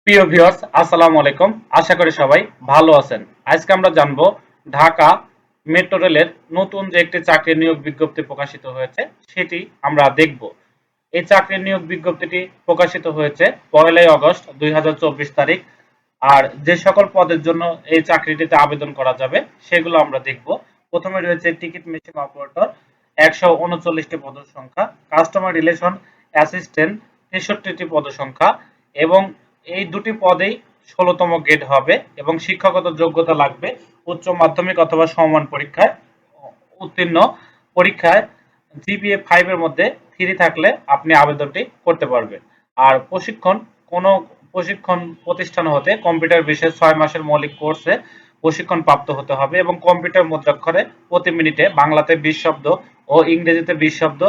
প্রিয় ভিউয়ার্স, আসসালামু আলাইকুম। আশা করি সবাই ভালো আছেন। আজকে আমরা জানবো ঢাকা মেট্রো রেলের নতুন যে একটি চাকরির নিয়োগ বিজ্ঞপ্তি প্রকাশিত হয়েছে সেটি আমরা দেখব। এই চাকরির নিয়োগ বিজ্ঞপ্তিটি প্রকাশিত হয়েছে ১লাই আগস্ট ২০২৪ তারিখ। আর যে সকল পদের জন্য এই চাকরিটিতে আবেদন করা যাবে সেগুলো আমরা দেখব। প্রথমে রয়েছে টিকিট মেশিন অপারেটর, ১৩৯টি পদসংখ্যা, কাস্টমার রিলেশন অ্যাসিস্ট্যান্ট ৬৩টি পদসংখ্যা এবং এই দুটি পদেই ১৬তম গ্রেড হবে এবং শিক্ষাগত যোগ্যতা লাগবে উচ্চ মাধ্যমিক অথবা সমমান পরীক্ষায় উত্তীর্ণ। পরীক্ষায় জিপিএ 5 এর মধ্যে 3 থাকলে আপনি আবেদনটি করতে পারবেন। আর কোনো প্রশিক্ষণ প্রতিষ্ঠান হতে কম্পিউটার বিষয়ে 6 মাসের মৌলিক কোর্সে প্রশিক্ষণ প্রাপ্ত হতে হবে এবং কম্পিউটার মুদ্রাক্ষরে প্রতি মিনিটে বাংলাতে 20 শব্দ ও ইংরেজিতে 20 শব্দ,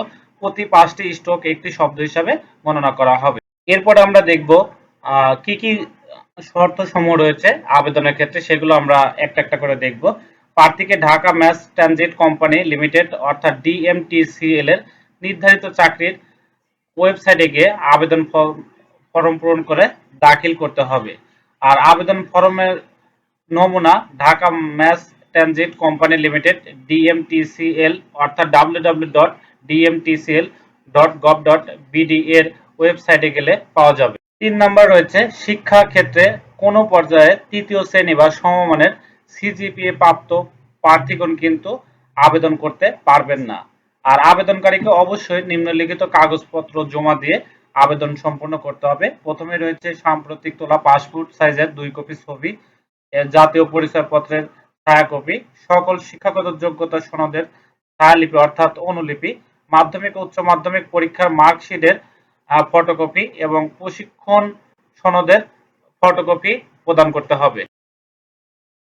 প্রতি 5টি স্ট্রোক একটি শব্দ হিসাবে গণনা করা হবে। এরপরে আমরা দেখব কি কি শর্ত সমূহ রয়েছে আবেদনের ক্ষেত্রে, সেগুলো আমরা একটা একটা করে দেখব। প্রার্থীকে Dhaka mass transit company limited অর্থাৎ ডিএমটিসিএল এর নির্ধারিত চাকরির ওয়েবসাইটে গিয়ে আবেদন ফর্ম পূরণ করে দাখিল করতে হবে। আর আবেদন ফর্মের নমুনা Dhaka mass transit company limited DMTCL অর্থাৎ www.dmtcl.gov.bd এর ওয়েবসাইটে গেলে পাওয়া যাবে। ৩ নাম্বার রয়েছে শিক্ষা ক্ষেত্রে কোনো পর্যায়ে তৃতীয় শ্রেণী বা সমমানের সিজিপিএ প্রাপ্ত প্রার্থীগণ কিন্তু আবেদন করতে পারবেন না। আর আবেদনকারীকে অবশ্যই নিম্নলিখিত কাগজপত্র জমা দিয়ে আবেদন সম্পন্ন করতে হবে। প্রথমে রয়েছে সাম্প্রতিক তোলা পাসপোর্ট সাইজের 2 কপি ছবি, জাতীয় পরিচয়পত্রের ছায়াকপি, সকল শিক্ষাগত যোগ্যতা সনদের ছায়ালিপি অর্থাৎ অনুলিপি, মাধ্যমিক ও উচ্চ মাধ্যমিক পরীক্ষার মার্কশিটের ফটোকপি এবং প্রশিক্ষণ সনদের ফটোকপি প্রদান করতে হবে।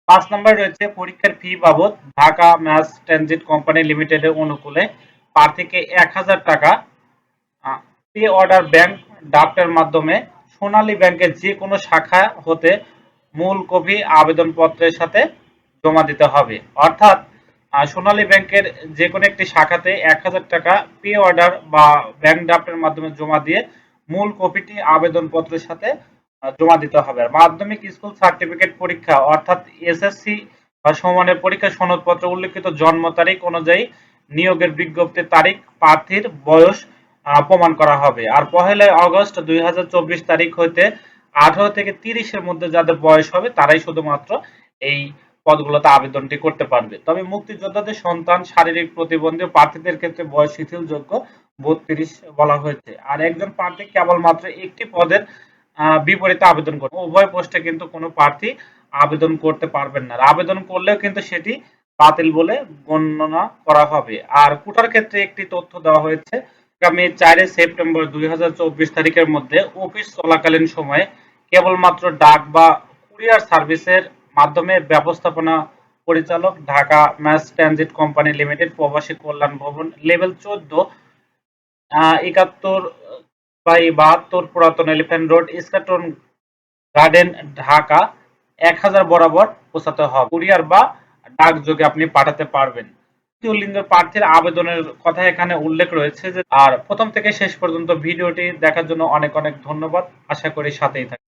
৫ নম্বর রয়েছে পরীক্ষার ফি বাবদ ঢাকা ম্যাস ট্রানজিট কোম্পানি লিমিটেডের অনুকূলে প্রার্থীকে ১,০০০ টাকা পে অর্ডার ব্যাংক ড্রাফটের মাধ্যমে সোনালী ব্যাংকের যে কোনো শাখা হতে মূল কপি আবেদনপত্রের সাথে জমা দিতে হবে। অর্থাৎ সোনালী ব্যাংকের যে কোনো একটি শাখাতে ১,০০০ টাকা পে অর্ডার বা ব্যাংক ড্রাফটের মাধ্যমে জমা দিয়ে মূল কপিটি আবেদনপত্রের সাথে জমা দিতে হবে। আর মাধ্যমিক স্কুল সার্টিফিকেট পরীক্ষা অর্থাৎ এসএসসি বা সমমানের পরীক্ষা সনদপত্রে উল্লেখিত জন্ম তারিখ অনুযায়ী নিয়োগের বিজ্ঞপ্তির তারিখ, প্রার্থীর বয়স প্রমাণ করা হবে। আর ১লা আগস্ট ২০২৪ তারিখ হইতে ১৮ থেকে ৩০ এর মধ্যে যাদের বয়স হবে তারাই শুধুমাত্র এই পদগুলোতে আবেদনটি করতে পারবে। তবে মুক্তিযোদ্ধাদের সন্তান, শারীরিক প্রতিবন্ধী প্রার্থীদের ক্ষেত্রে বয়স শিথিলযোগ্য ৩২ বলা হয়েছে। আর একজন প্রার্থী কেবলমাত্র একটি পদের বিপরীতে আবেদন করবে। উভয় পোস্টে কিন্তু কোনো প্রার্থী আবেদন করতে পারবেন না। আবেদন করলেও কিন্তু সেটি বাতিল বলে গণনা করা হবে। আর কোটার ক্ষেত্রে একটি তথ্য দেওয়া হয়েছে। আগামী ৪ সেপ্টেম্বর ২০২৪ তারিখের মধ্যে অফিস চলাকালীন সময়ে কেবলমাত্র ডাক বা কুরিয়ার সার্ভিসের মাধ্যমে ব্যবস্থাপনা পরিচালক Dhaka mass transit company limited Probashi Kallyan Bhaban level ১৪ ৭১/৭২ পুরাতন elephant road Eskaton garden Dhaka ১,০০০ বরাবর পৌঁছাতে হবে। কুরিয়ার বা ডাকযোগে আপনি পাঠাতে পারবেন। তৃতীয় লিঙ্গের প্রার্থীর আবেদনের কথা এখানে উল্লেখ রয়েছে। আর প্রথম থেকে শেষ পর্যন্ত ভিডিওটি দেখার জন্য অনেক অনেক ধন্যবাদ। আশা করি সাথেই থাকবেন।